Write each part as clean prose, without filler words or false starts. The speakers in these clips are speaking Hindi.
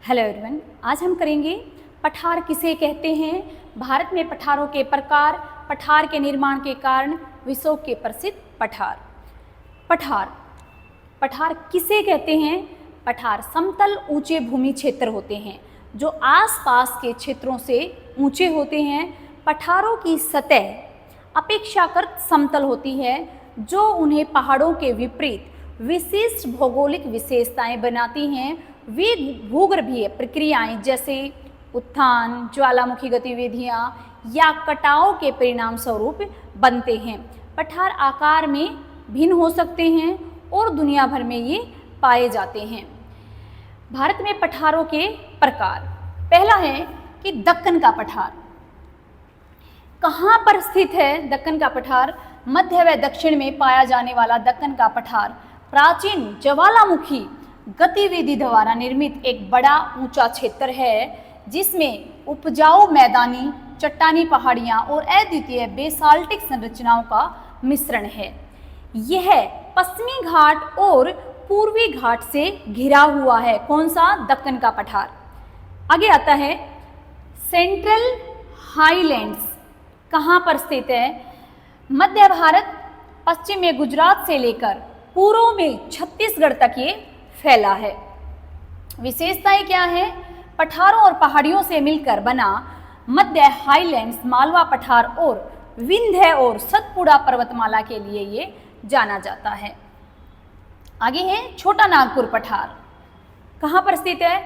हेलो एवरीवन, आज हम करेंगे पठार किसे कहते हैं, भारत में पठारों के प्रकार, पठार के निर्माण के कारण, विश्व के प्रसिद्ध पठार। पठार किसे कहते हैं? पठार समतल ऊंचे भूमि क्षेत्र होते हैं जो आसपास के क्षेत्रों से ऊंचे होते हैं। पठारों की सतह अपेक्षाकृत समतल होती है जो उन्हें पहाड़ों के विपरीत विशिष्ट भौगोलिक विशेषताएं बनाती हैं। वे भूगर्भीय प्रक्रियाएं जैसे उत्थान, ज्वालामुखी गतिविधियां या कटाव के परिणाम स्वरूप बनते हैं। पठार आकार में भिन्न हो सकते हैं और दुनिया भर में ये पाए जाते हैं। भारत में पठारों के प्रकार, पहला है कि दक्कन का पठार। कहाँ पर स्थित है दक्कन का पठार? मध्य व दक्षिण में पाया जाने वाला दक्कन का पठार प्राचीन ज्वालामुखी गतिविधि द्वारा निर्मित एक बड़ा ऊंचा क्षेत्र है जिसमें उपजाऊ मैदानी, चट्टानी पहाड़ियां और अद्वितीय बेसाल्टिक संरचनाओं का मिश्रण है। यह पश्चिमी घाट और पूर्वी घाट से घिरा हुआ है। कौन सा? दक्कन का पठार। आगे आता है सेंट्रल हाईलैंड्स। कहाँ पर स्थित है? मध्य भारत, पश्चिम में गुजरात से लेकर पूर्व में छत्तीसगढ़ तक ये फैला है। विशेषताएं क्या है? पठारों और पहाड़ियों से मिलकर बना मध्य हाईलैंड्स मालवा पठार और विंध्य और सतपुड़ा पर्वतमाला के लिए ये जाना जाता है। आगे है छोटा नागपुर पठार। कहाँ पर स्थित है?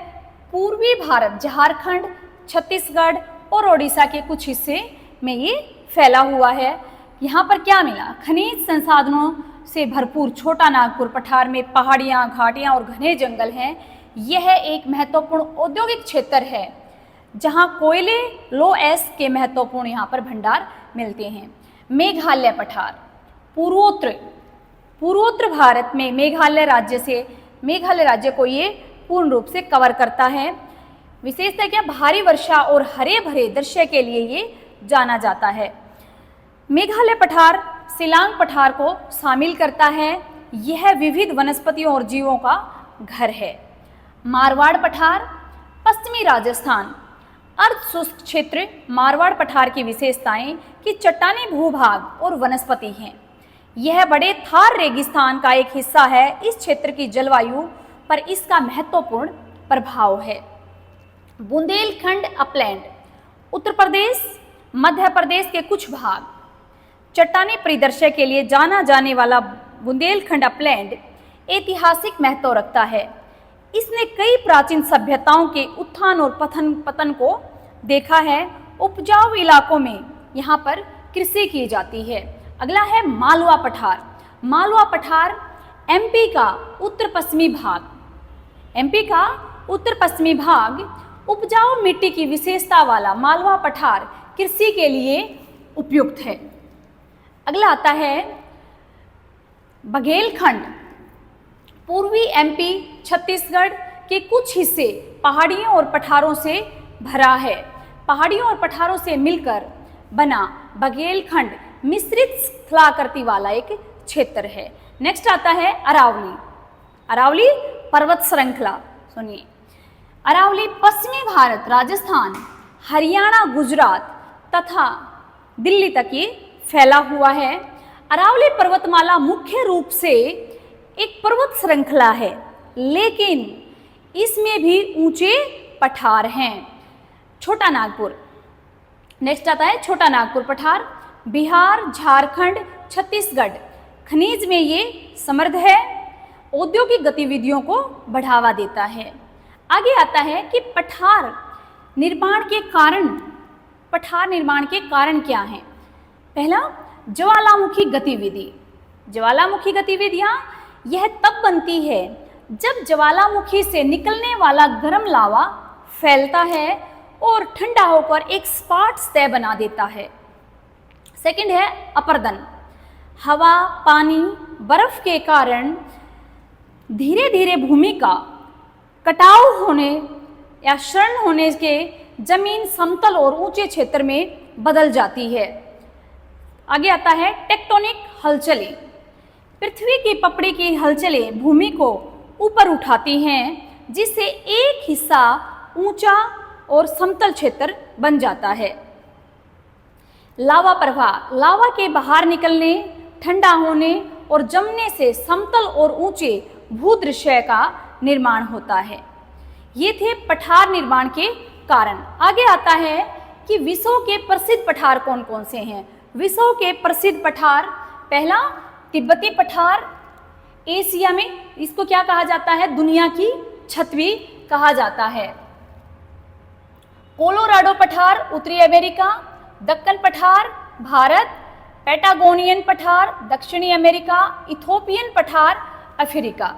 पूर्वी भारत, झारखंड, छत्तीसगढ़ और ओडिशा के कुछ हिस्से में ये फैला हुआ है। यहाँ पर क्या मिला? खनिज संसाधनों से भरपूर छोटा नागपुर पठार में पहाड़ियाँ, घाटियाँ और घने जंगल हैं। यह एक महत्वपूर्ण औद्योगिक क्षेत्र है जहाँ कोयले, लो एस के महत्वपूर्ण यहाँ पर भंडार मिलते हैं। मेघालय पठार पूर्वोत्तर भारत में मेघालय राज्य को ये पूर्ण रूप से कवर करता है। विशेषता क्या? भारी वर्षा और हरे भरे दृश्य के लिए ये जाना जाता है। मेघालय पठार शिलांग पठार को शामिल करता है। यह विविध वनस्पतियों और जीवों का घर है। मारवाड़ पठार पश्चिमी राजस्थान, अर्ध शुष्क क्षेत्र। मारवाड़ पठार की विशेषताएं कि चट्टानी भूभाग और वनस्पति हैं। यह बड़े थार रेगिस्तान का एक हिस्सा है। इस क्षेत्र की जलवायु पर इसका महत्वपूर्ण प्रभाव है। बुंदेलखंड अपलैंड, उत्तर प्रदेश, मध्य प्रदेश के कुछ भाग। चट्टानी परिदृश्य के लिए जाना जाने वाला बुंदेलखंड अपलैंड ऐतिहासिक महत्व रखता है। इसने कई प्राचीन सभ्यताओं के उत्थान और पतन को देखा है। उपजाऊ इलाकों में यहाँ पर कृषि की जाती है। अगला है मालवा पठार। मालवा पठार एमपी का उत्तर पश्चिमी भाग उपजाऊ मिट्टी की विशेषता वाला मालवा पठार कृषि के लिए उपयुक्त है। अगला आता है बघेलखंड। पूर्वी एमपी, छत्तीसगढ़ के कुछ हिस्से पहाड़ियों और पठारों से भरा है। पहाड़ियों और पठारों से मिलकर बना बघेलखंड मिश्रित स्थलाकृति वाला एक क्षेत्र है। नेक्स्ट आता है अरावली पर्वत श्रृंखला। सुनिए, अरावली पश्चिमी भारत, राजस्थान, हरियाणा, गुजरात तथा दिल्ली तक ये फैला हुआ है। अरावली पर्वतमाला मुख्य रूप से एक पर्वत श्रृंखला है, लेकिन इसमें भी ऊंचे पठार हैं। छोटा नागपुर, नेक्स्ट आता है छोटा नागपुर पठार। बिहार, झारखंड, छत्तीसगढ़ खनिज में ये समृद्ध है। औद्योगिक गतिविधियों को बढ़ावा देता है। आगे आता है कि पठार निर्माण के कारण क्या हैं? पहला, ज्वालामुखी गतिविधियां यह तब बनती है जब ज्वालामुखी से निकलने वाला गर्म लावा फैलता है और ठंडा होकर एक सपाट सतह बना देता है। सेकंड है अपरदन। हवा, पानी, बर्फ के कारण धीरे धीरे भूमि का कटाव होने या क्षरण होने के जमीन समतल और ऊंचे क्षेत्र में बदल जाती है। आगे आता है टेक्टोनिक हलचलें। पृथ्वी की पपड़ी की हलचलें भूमि को ऊपर उठाती हैं। जिससे एक हिस्सा ऊंचा और समतल क्षेत्र बन जाता है। लावा प्रवाह, लावा के बाहर निकलने, ठंडा होने और जमने से समतल और ऊंचे भूदृश्य का निर्माण होता है। ये थे पठार निर्माण के कारण। आगे आता है कि विश्व के प्रसिद्ध पठार कौन कौन से हैं। विश्व के प्रसिद्ध पठार, पहला तिब्बती पठार, एशिया में इसको क्या कहा जाता है, दुनिया की छत भी कहा जाता है। कोलोराडो पठार उत्तरी अमेरिका, दक्कन पठार भारत, पैटागोनियन पठार दक्षिणी अमेरिका, इथोपियन पठार अफ्रीका।